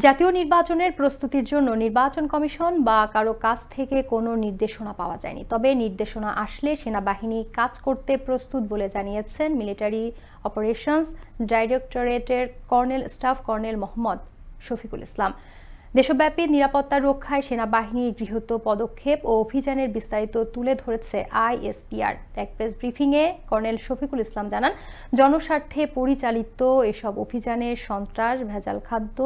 জাতীয় নির্বাচনের প্রস্তুতির জন্য নির্বাচন কমিশন বা কারো কাছ থেকে কোনো নির্দেশনা পাওয়া যায়নি। তবে নির্দেশনা আসলে সেনাবাহিনী কাজ করতে প্রস্তুত বলে জানিয়েছেন মিলিটারি অপারেশনস ডাইরেক্টরেটের স্টাফ কর্নেল মোহাম্মদ শফিকুল ইসলাম। দেশব্যাপী নিরাপত্তা রক্ষায় সেনাবাহিনীর গৃহীত পদক্ষেপ ও অভিযানের বিস্তারিত তুলে ধরেছে আইএসপিআর। এক প্রেস ব্রিফিংয়ে কর্নেল শফিকুল ইসলাম জানান, জনস্বার্থে পরিচালিত এসব অভিযানে সন্ত্রাস, ভেজাল খাদ্য,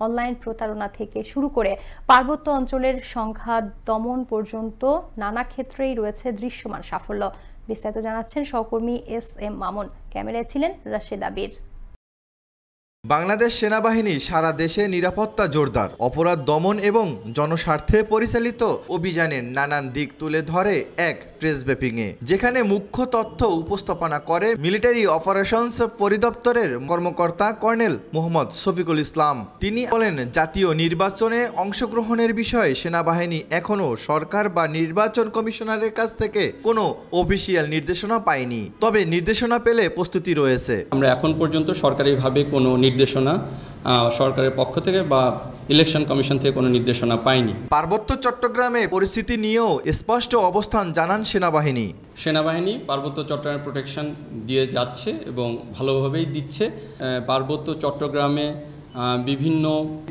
অনলাইন প্রতারণা থেকে শুরু করে পার্বত্য অঞ্চলের সংঘাত দমন পর্যন্ত নানা ক্ষেত্রেই রয়েছে দৃশ্যমান সাফল্য। বিস্তারিত জানাচ্ছেন সহকর্মী এস.এম. মামুন। ক্যামেরায় ছিলেন রাশেদ আবির। বাংলাদেশ সেনাবাহিনী সারা দেশে নিরাপত্তা জোরদার, অপরাধ দমন এবং জনস্বার্থে পরিচালিত অভিযানের নানান দিক তুলে ধরে এক প্রেস ব্রিফিংয়ে, যেখানে মুখ্য তথ্য উপস্থাপনা করে মিলিটারি অপারেশনস পরিদপ্তরের কর্মকর্তা কর্নেল মোহাম্মদ শফিকুল ইসলাম। তিনি বলেন, জাতীয় নির্বাচনে অংশগ্রহণের বিষয়ে সেনাবাহিনী এখনও সরকার বা নির্বাচন কমিশনারের কাছ থেকে কোনো অফিসিয়াল নির্দেশনা পায়নি। তবে নির্দেশনা পেলে প্রস্তুতি রয়েছে। আমরা এখন পর্যন্ত সরকারিভাবে কোনো নির্দেশনা সরকারের পক্ষ থেকে বা ইলেকশন কমিশন থেকে কোনো নির্দেশনা পায়নি। পার্বত্য চট্টগ্রামে পরিস্থিতি নিয়েও স্পষ্ট অবস্থান জানান সেনাবাহিনী পার্বত্য চট্টগ্রামের প্রোটেকশন দিয়ে যাচ্ছে এবং ভালোভাবেই দিচ্ছে। পার্বত্য চট্টগ্রামে বিভিন্ন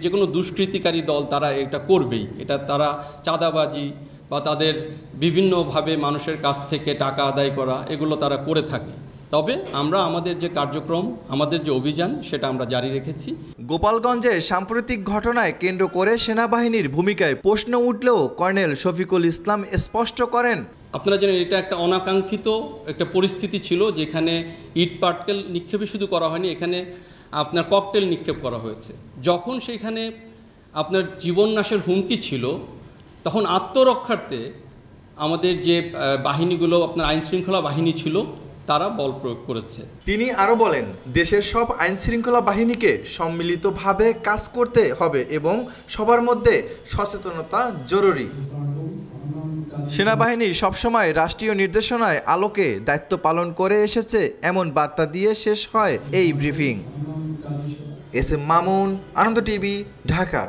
যে কোনো দুষ্কৃতিকারী দল তারা এটা করবেই, এটা তারা চাঁদাবাজি বা তাদের বিভিন্নভাবে মানুষের কাছ থেকে টাকা আদায় করা, এগুলো তারা করে থাকে। তবে আমরা আমাদের যে কার্যক্রম, আমাদের যে অভিযান, সেটা আমরা জারি রেখেছি। গোপালগঞ্জে সাম্প্রতিক ঘটনায় কেন্দ্র করে সেনাবাহিনীর ভূমিকায় প্রশ্ন উঠলেও কর্নেল শফিকুল ইসলাম স্পষ্ট করেন, আপনারা জানেন এটা একটা অনাকাঙ্ক্ষিত একটা পরিস্থিতি ছিল, যেখানে ইট পাটকেল নিক্ষেপই শুধু করা হয়নি, এখানে আপনার ককটেল নিক্ষেপ করা হয়েছে। যখন সেখানে আপনার জীবন নাশের হুমকি ছিল, তখন আত্মরক্ষার্থে আমাদের যে বাহিনীগুলো, আপনার আইনশৃঙ্খলা বাহিনী ছিল, তারা বল প্রয়োগ করেছে। তিনি আরও বলেন, দেশের সব আইনশৃঙ্খলা বাহিনীকে সম্মিলিতভাবে কাজ করতে হবে এবং সবার মধ্যে সচেতনতা জরুরি। সেনাবাহিনী সবসময় রাষ্ট্রীয় নির্দেশনায় আলোকে দায়িত্ব পালন করে এসেছে, এমন বার্তা দিয়ে শেষ হয় এই ব্রিফিং। এস.এম. মামুন, আনন্দ টিভি, ঢাকা।